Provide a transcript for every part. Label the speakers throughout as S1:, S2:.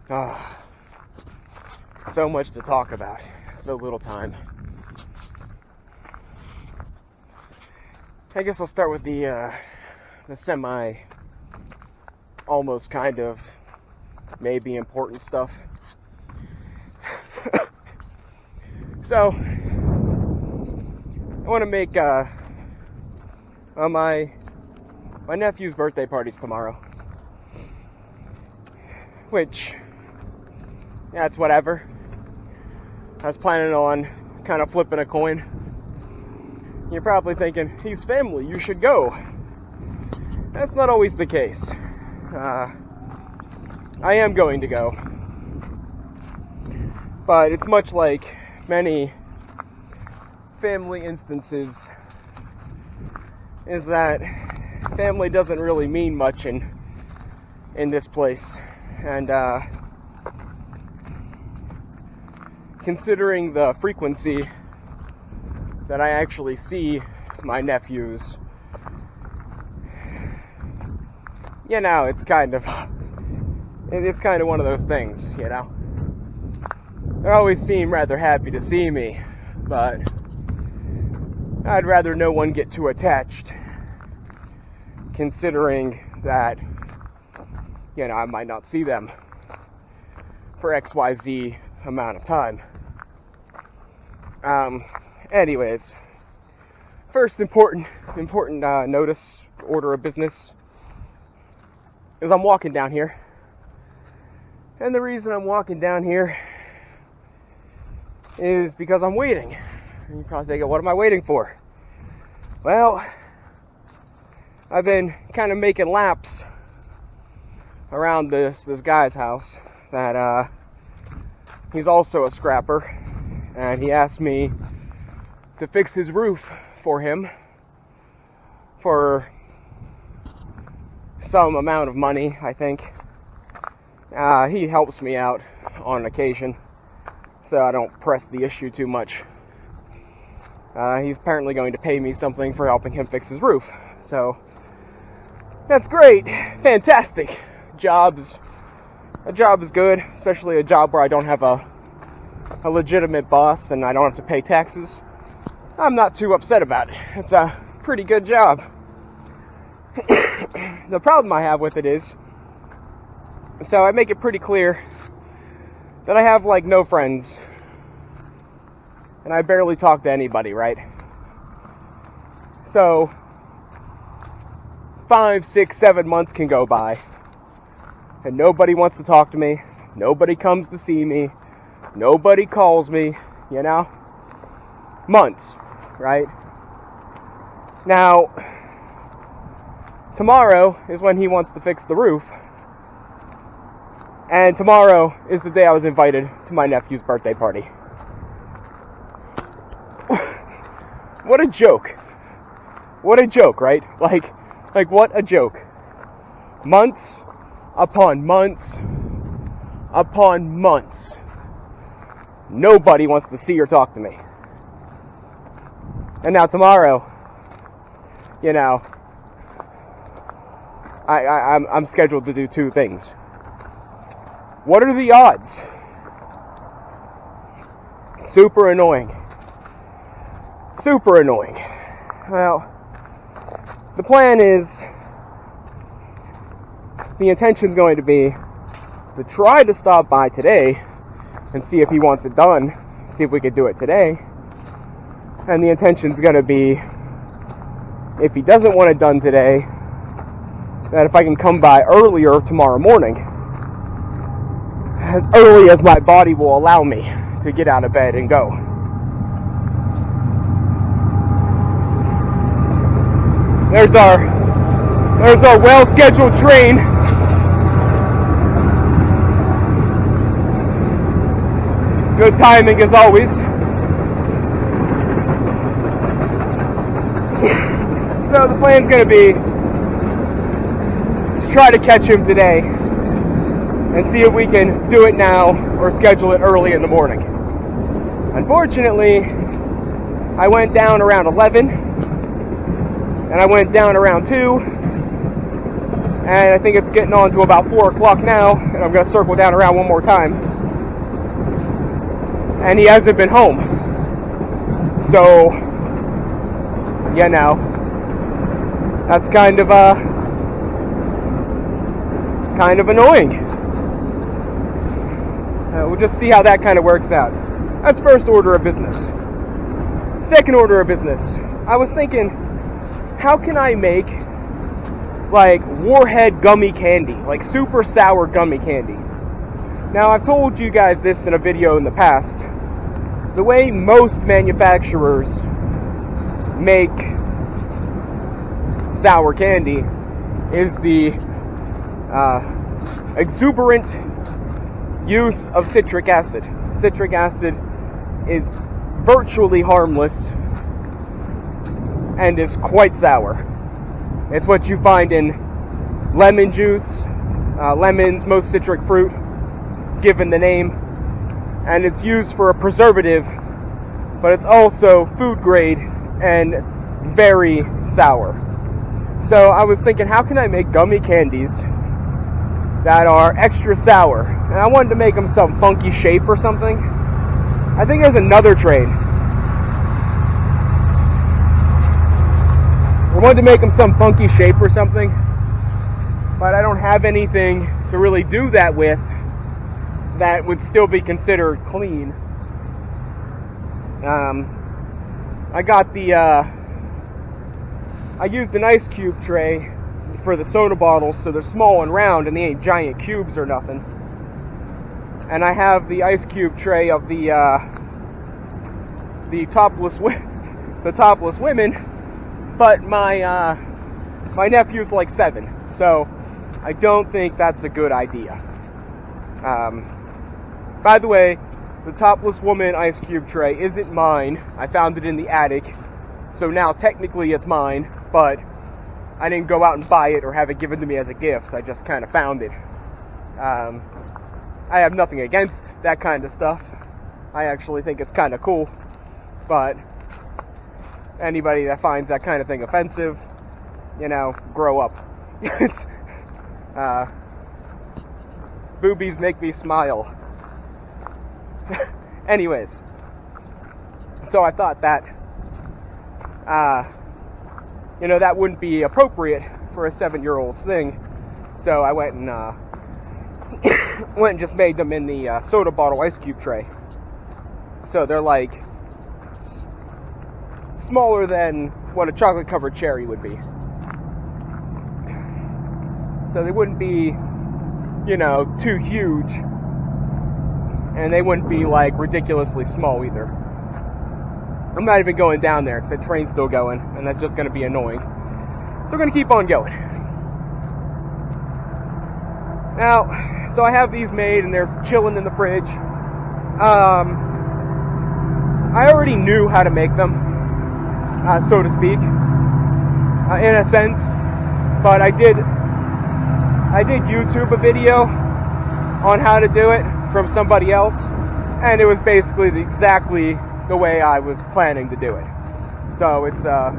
S1: Ah, so much to talk about, so little time. I guess I'll start with the semi, almost kind of, maybe important stuff. So, I want to make, my nephew's birthday party's tomorrow. Which, yeah, it's whatever. I was planning on kind of flipping a coin. You're probably thinking, he's family, you should go. That's not always the case. I am going to go. But it's much like many family instances, is that family doesn't really mean much in this place. And considering the frequency that I actually see my nephews, you know, it's kind of one of those things, you know. They always seem rather happy to see me, but I'd rather no one get too attached, considering that, you know, I might not see them for XYZ amount of time. Anyways, first important notice, order of business, is I'm walking down here. And the reason I'm walking down here is because I'm waiting. And you're probably thinking, what am I waiting for? Well, I've been kind of making laps around this guy's house that he's also a scrapper, and he asked me to fix his roof for him for some amount of money, I think. He helps me out on occasion, so I don't press the issue too much. He's apparently going to pay me something for helping him fix his roof, so that's great, fantastic. A job is good, especially a job where I don't have a legitimate boss and I don't have to pay taxes. I'm not too upset about it. It's a pretty good job. The problem I have with it is, so I make it pretty clear that I have like no friends and I barely talk to anybody, right? So 5, 6, 7 months can go by and nobody wants to talk to me, nobody comes to see me, nobody calls me, you know? Months, right? Now, tomorrow is when he wants to fix the roof. And tomorrow is the day I was invited to my nephew's birthday party. What a joke. What a joke, right? Like what a joke. Months upon months upon months. Nobody wants to see or talk to me. And now tomorrow, you know, I'm scheduled to do 2 things. What are the odds? Super annoying. Super annoying. Well, the plan is, the intention's going to be to try to stop by today and see if he wants it done, see if we could do it today. And the intention's going to be, if he doesn't want it done today, that if I can come by earlier tomorrow morning, as early as my body will allow me to get out of bed and go. There's our well-scheduled train. Good timing as always. So the plan's going to be to try to catch him today and see if we can do it now or schedule it early in the morning. Unfortunately, I went down around 11 and I went down around 2 And I think it's getting on to about 4 o'clock now, and I'm going to circle down around one more time. And he hasn't been home. So, yeah, now, that's kind of annoying. We'll just see how that kind of works out. That's first order of business. Second order of business. I was thinking, how can I make like Warhead gummy candy, like super sour gummy candy? Now, I've told you guys this in a video in the past. The way most manufacturers make sour candy is the exuberant use of citric acid. Citric acid is virtually harmless and is quite sour. It's what you find in lemon juice, lemons, most citric fruit, given the name, and it's used for a preservative, but it's also food grade and very sour. So I was thinking, how can I make gummy candies that are extra sour? And I wanted to make them some funky shape or something. I think there's another trade. I wanted to make them some funky shape or something, but I don't have anything to really do that with that would still be considered clean. I got I used an ice cube tray for the soda bottles, so they're small and round and they ain't giant cubes or nothing. And I have the ice cube tray of the topless women, but my nephew's like 7, so I don't think that's a good idea. By the way, the topless woman ice cube tray isn't mine. I found it in the attic, so now technically it's mine, but I didn't go out and buy it or have it given to me as a gift. I just kind of found it. I have nothing against that kind of stuff. I actually think it's kind of cool, but anybody that finds that kind of thing offensive, grow up. Boobies make me smile. Anyways, so I thought that, that wouldn't be appropriate for a 7-year-old's thing. So I went and just made them in the soda bottle ice cube tray. So they're like smaller than what a chocolate covered cherry would be. So they wouldn't be, too huge, and they wouldn't be like ridiculously small either. I'm not even going down there because the train's still going, and that's just going to be annoying. So we're going to keep on going. Now, so I have these made, and they're chilling in the fridge. I already knew how to make them, so to speak, in a sense, but I did YouTube a video on how to do it from somebody else, and it was basically exactly the way I was planning to do it. So it's a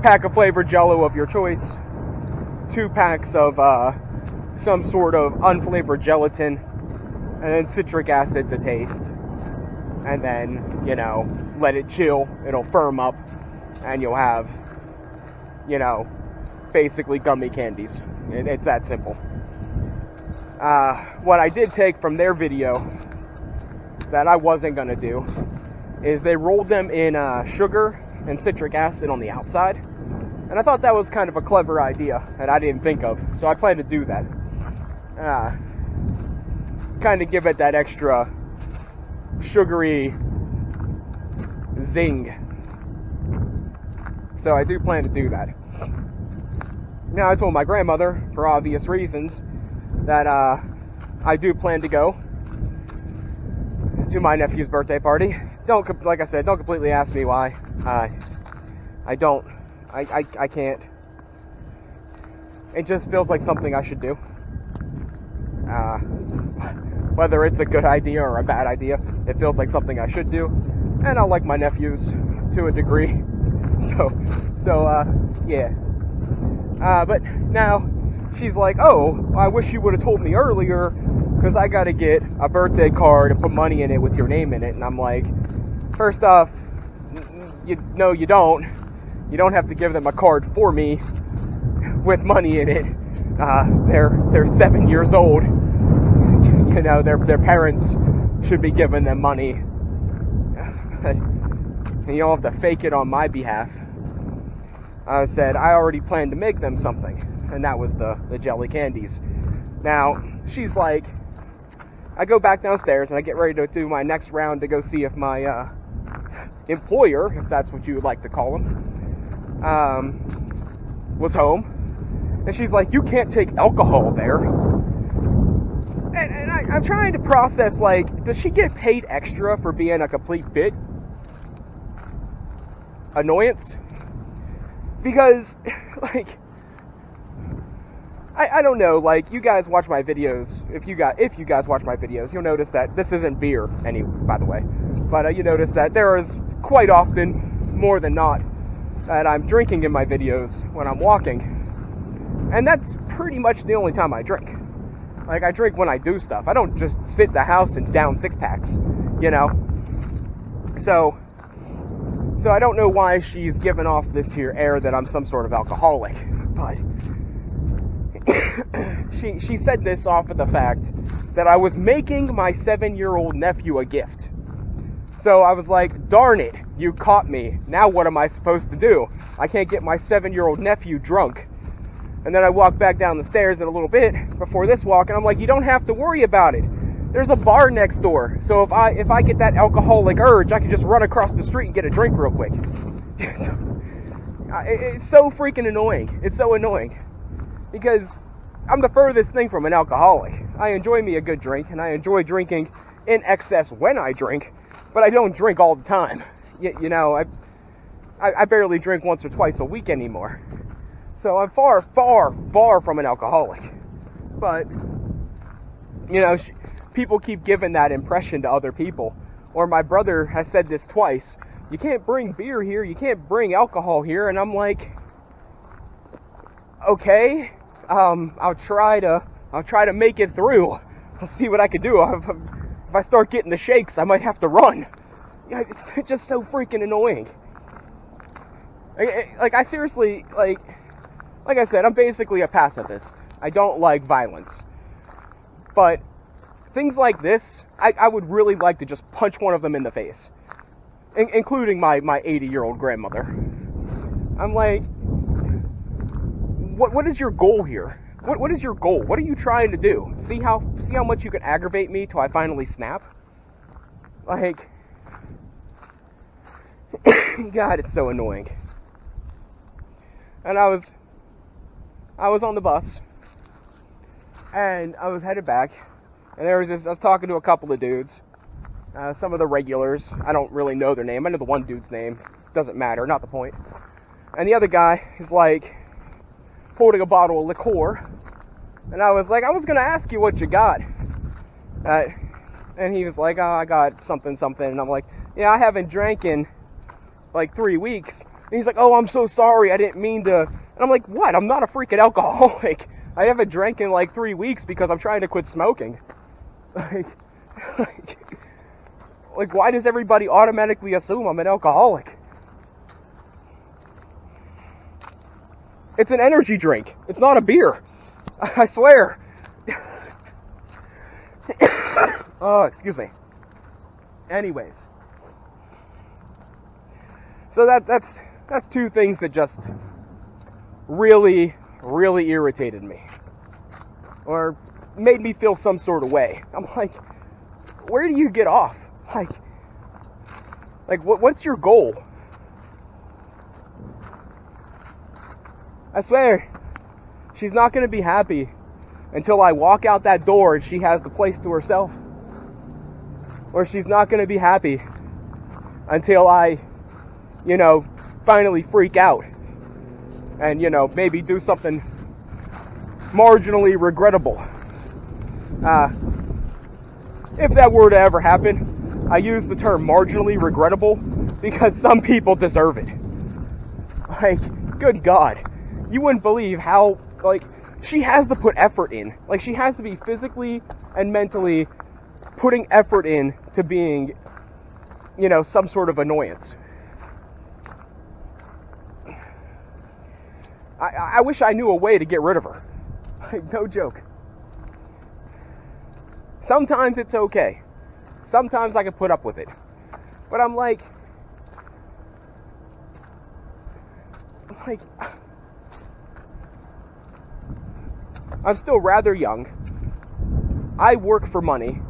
S1: pack of flavored Jell-O of your choice, 2 packs of some sort of unflavored gelatin, and then citric acid to taste, and then let it chill, it'll firm up, and you'll have basically gummy candies. It's that simple. What I did take from their video that I wasn't going to do is they rolled them in sugar and citric acid on the outside. And I thought that was kind of a clever idea that I didn't think of. So I plan to do that. Kind of give it that extra sugary zing. So I do plan to do that. Now, I told my grandmother, for obvious reasons, that I do plan to go to my nephew's birthday party. Like I said, don't completely ask me why. I can't. It just feels like something I should do. Whether it's a good idea or a bad idea, it feels like something I should do. And I like my nephews to a degree. So yeah. But now, she's like, oh, I wish you would have told me earlier, because I got to get a birthday card and put money in it with your name in it. And I'm like, first off, no, you don't. You don't have to give them a card for me with money in it. They're 7 years old. You know, their parents should be giving them money. And you don't have to fake it on my behalf. I said, I already planned to make them something. And that was the jelly candies. Now, she's like, I go back downstairs and I get ready to do my next round to go see if my employer, if that's what you would like to call him, was home. And she's like, you can't take alcohol there. And I'm trying to process, like, does she get paid extra for being a complete bit? Annoyance? Because, like, I don't know, like, you guys watch my videos, if you guys watch my videos, you'll notice that this isn't beer, by the way, but you notice that there is quite often, more than not, that I'm drinking in my videos when I'm walking, and that's pretty much the only time I drink. Like, I drink when I do stuff. I don't just sit in the house and down 6-packs, you know? So I don't know why she's giving off this here air that I'm some sort of alcoholic, but she said this off of the fact that I was making my 7-year-old nephew a gift. So I was like, darn it, you caught me. Now what am I supposed to do? I can't get my 7-year-old nephew drunk. And then I walk back down the stairs in a little bit before this walk, and I'm like, you don't have to worry about it. There's a bar next door, so if I get that alcoholic urge, I can just run across the street and get a drink real quick. It's so freaking annoying. It's so annoying. Because I'm the furthest thing from an alcoholic. I enjoy me a good drink, and I enjoy drinking in excess when I drink, but I don't drink all the time. You know, I barely drink once or twice a week anymore. So I'm far, far, far from an alcoholic. But, you know, people keep giving that impression to other people. Or my brother has said this twice. You can't bring beer here. You can't bring alcohol here. And I'm like, okay, I'll try to make it through. I'll see what I can do. If I start getting the shakes, I might have to run. Yeah, it's just so freaking annoying. Like, I seriously, like I said, I'm basically a pacifist. I don't like violence. But things like this, I would really like to just punch one of them in the face. Including my 80-year-old grandmother. I'm like, what is your goal here? What is your goal? What are you trying to do? See how much you can aggravate me till I finally snap? Like, God, it's so annoying. And I was on the bus, and I was headed back, and I was talking to a couple of dudes, some of the regulars. I don't really know their name. I know the one dude's name. Doesn't matter, not the point. And the other guy is like holding a bottle of liqueur, and I was like, I was gonna ask you what you got, and he was like, oh, I got something, and I'm like, yeah, I haven't drank in like 3 weeks. And he's like, oh, I'm so sorry, I didn't mean to. And I'm like, what? I'm not a freaking alcoholic. I haven't drank in like 3 weeks because I'm trying to quit smoking. Like, why does everybody automatically assume I'm an alcoholic? It's an energy drink. It's not a beer. I swear. Oh, excuse me. Anyways. So that's two things that just really, really irritated me. Or made me feel some sort of way. I'm like, where do you get off? Like what's your goal? I swear, she's not going to be happy until I walk out that door and she has the place to herself. Or she's not going to be happy until I, finally freak out and, maybe do something marginally regrettable. If that were to ever happen, I use the term marginally regrettable because some people deserve it. Like, good God. You wouldn't believe how, she has to put effort in. Like, she has to be physically and mentally putting effort in to being, you know, some sort of annoyance. I wish I knew a way to get rid of her. Like, no joke. Sometimes it's okay. Sometimes I can put up with it. But I'm like, I'm still rather young. I work for money.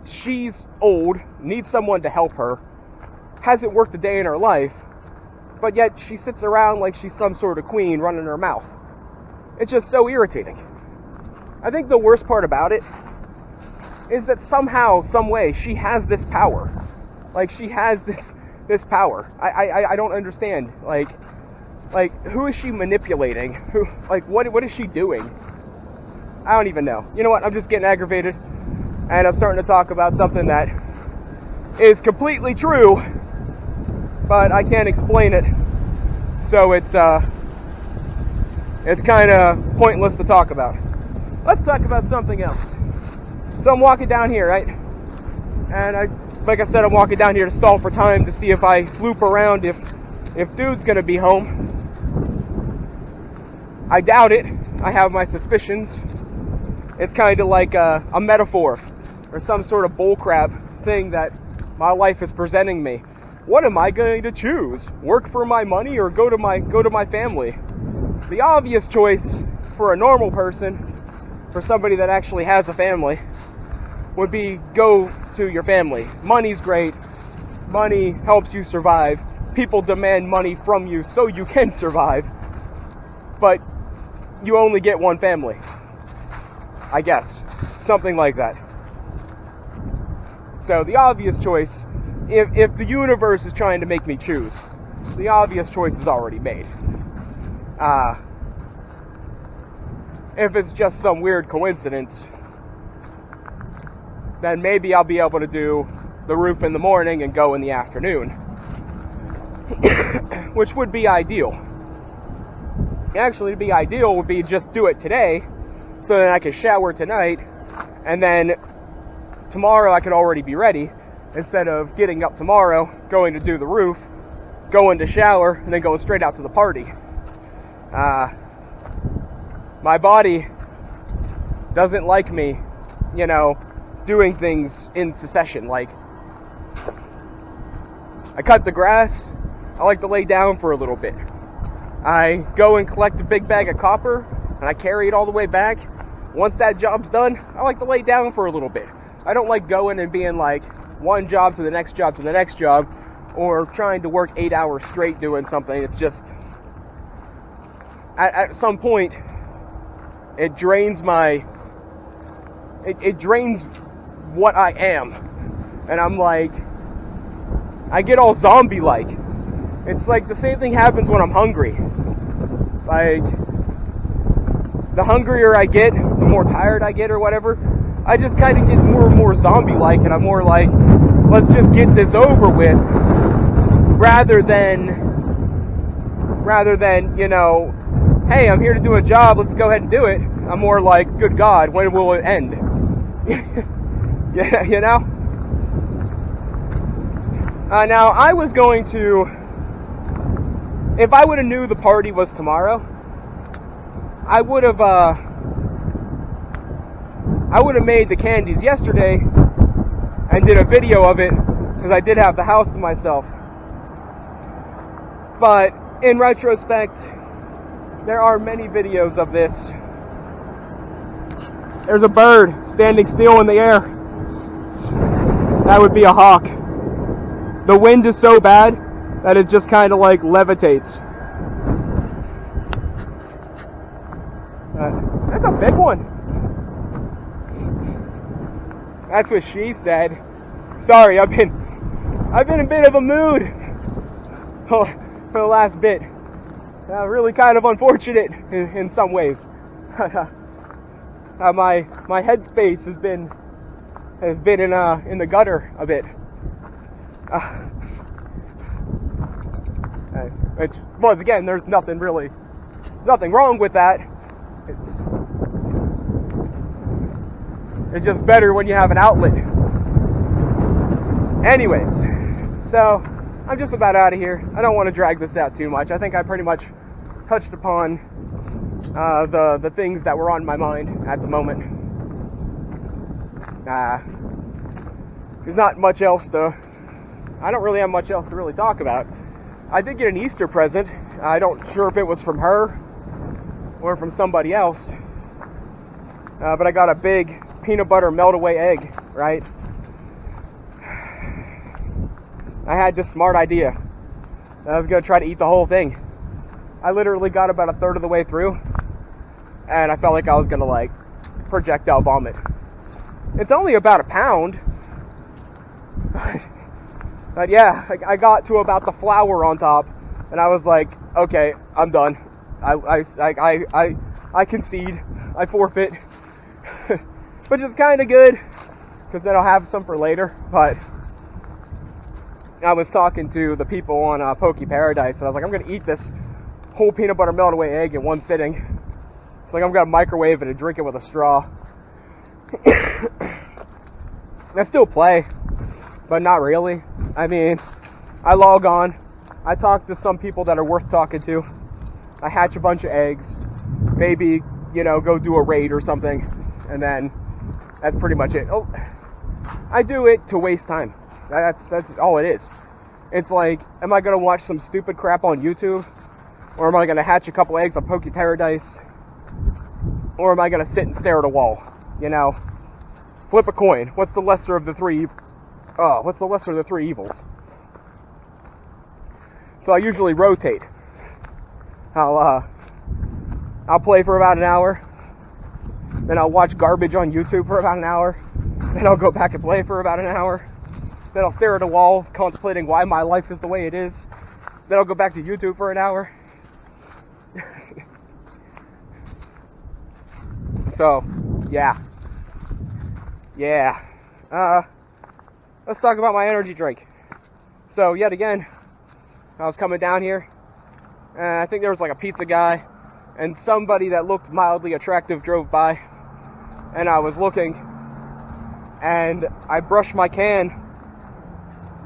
S1: She's old, needs someone to help her, hasn't worked a day in her life, but yet she sits around like she's some sort of queen running her mouth. It's just so irritating. I think the worst part about it is that somehow, some way, she has this power. Like, she has this power. I don't understand. Like, who is she manipulating? What is she doing? I don't even know. You know what? I'm just getting aggravated, and I'm starting to talk about something that is completely true, but I can't explain it. So it's kind of pointless to talk about. Let's talk about something else. So I'm walking down here, right? And like I said, I'm walking down here to stall for time to see if I loop around if dude's gonna be home. I doubt it. I have my suspicions. It's kind of like a metaphor or some sort of bullcrap thing that my life is presenting me. What am I going to choose? Work for my money or go to my family? The obvious choice for a normal person, for somebody that actually has a family, would be go to your family. Money's great. Money helps you survive. People demand money from you so you can survive. But you only get one family. I guess. Something like that. So the obvious choice, if the universe is trying to make me choose, the obvious choice is already made. If it's just some weird coincidence, then maybe I'll be able to do the roof in the morning and go in the afternoon. Which would be ideal. Actually, to be ideal would be just do it today, so that I can shower tonight, and then tomorrow I could already be ready, instead of getting up tomorrow, going to do the roof, going to shower, and then going straight out to the party. My body doesn't like me, doing things in succession. Like, I cut the grass, I like to lay down for a little bit. I go and collect a big bag of copper, and I carry it all the way back. Once that job's done, I like to lay down for a little bit. I don't like going and being like one job to the next job to the next job, or trying to work 8 hours straight doing something. It's just, at some point, it drains it drains what I am. And I'm like, I get all zombie-like. It's like the same thing happens when I'm hungry. Like, the hungrier I get, the more tired I get or whatever, I just kind of get more and more zombie-like, and I'm more like, let's just get this over with, rather than, hey, I'm here to do a job, let's go ahead and do it. I'm more like, good God, when will it end? Yeah, now, I was going to, if I would have knew the party was tomorrow, I would have made the candies yesterday and did a video of it, because I did have the house to myself. But in retrospect, there are many videos of this. There's a bird standing still in the air. That would be a hawk. The wind is so bad that it just kind of like levitates. That's a big one. That's what she said. Sorry, I've been in a bit of a mood for the last bit. Really kind of unfortunate in some ways. My headspace has been in the gutter a bit. Which, once again, there's nothing wrong with that. It's just better when you have an outlet. Anyways, so I'm just about out of here. I don't want to drag this out too much. I think I pretty much touched upon the things that were on my mind at the moment. There's not much else I don't really have much else to really talk about. I did get an Easter present. I don't sure if it was from her or from somebody else. But I got a big peanut butter melt-away egg, right? I had this smart idea. I was going to try to eat the whole thing. I literally got about a third of the way through, and I felt like I was going to, like, projectile vomit. It's only about a pound. But yeah, I got to about the flour on top, and I was like, okay, I'm done. I concede. I forfeit. Which is kind of good, because then I'll have some for later. But I was talking to the people on Poke Paradise, and I was like, I'm going to eat this whole peanut butter melt-away egg in one sitting. It's like I'm going to microwave it and drink it with a straw. I still play, but not really. I mean, I log on, I talk to some people that are worth talking to, I hatch a bunch of eggs, maybe, go do a raid or something, and then that's pretty much it. Oh, I do it to waste time. That's all it is. It's like, am I going to watch some stupid crap on YouTube? Or am I going to hatch a couple eggs on Poke Paradise? Or am I going to sit and stare at a wall? Flip a coin. What's the lesser of the three evils? So I usually rotate. I'll play for about an hour. Then I'll watch garbage on YouTube for about an hour. Then I'll go back and play for about an hour. Then I'll stare at a wall, contemplating why my life is the way it is. Then I'll go back to YouTube for an hour. So, yeah. Let's talk about my energy drink. So, yet again, I was coming down here, and I think there was like a pizza guy, and somebody that looked mildly attractive drove by, and I was looking, and I brushed my can,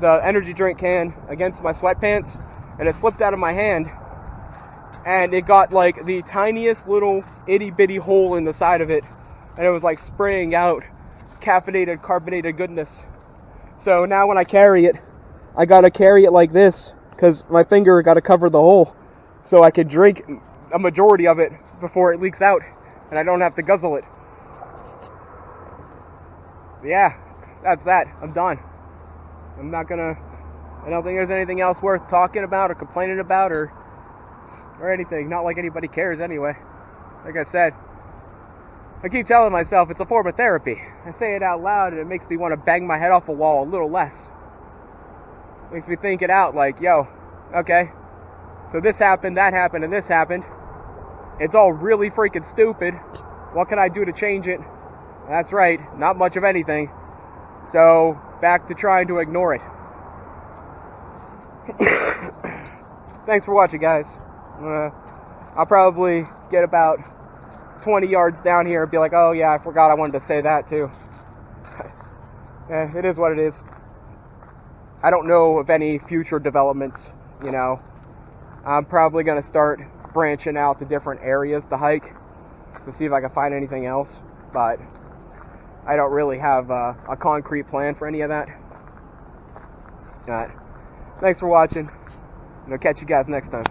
S1: the energy drink can, against my sweatpants, and it slipped out of my hand, and it got like the tiniest little itty bitty hole in the side of it, and it was like spraying out caffeinated, carbonated goodness. So now when I carry it, I gotta carry it like this, because my finger gotta cover the hole, so I can drink a majority of it before it leaks out, and I don't have to guzzle it. Yeah, that's that. I'm done. I don't think there's anything else worth talking about or complaining about or anything. Not like anybody cares anyway. Like I said, I keep telling myself it's a form of therapy. I say it out loud and it makes me want to bang my head off a wall a little less. Makes me think it out like, yo, okay, so this happened, that happened, and this happened. It's all really freaking stupid. What can I do to change it? That's right, not much of anything. So, back to trying to ignore it. Thanks for watching, guys. I'll probably get about 20 yards down here and be like, oh yeah, I forgot I wanted to say that too. It is what it is. I don't know of any future developments, I'm probably going to start branching out to different areas to hike to see if I can find anything else, but I don't really have a concrete plan for any of that. Alright, thanks for watching, and I'll catch you guys next time.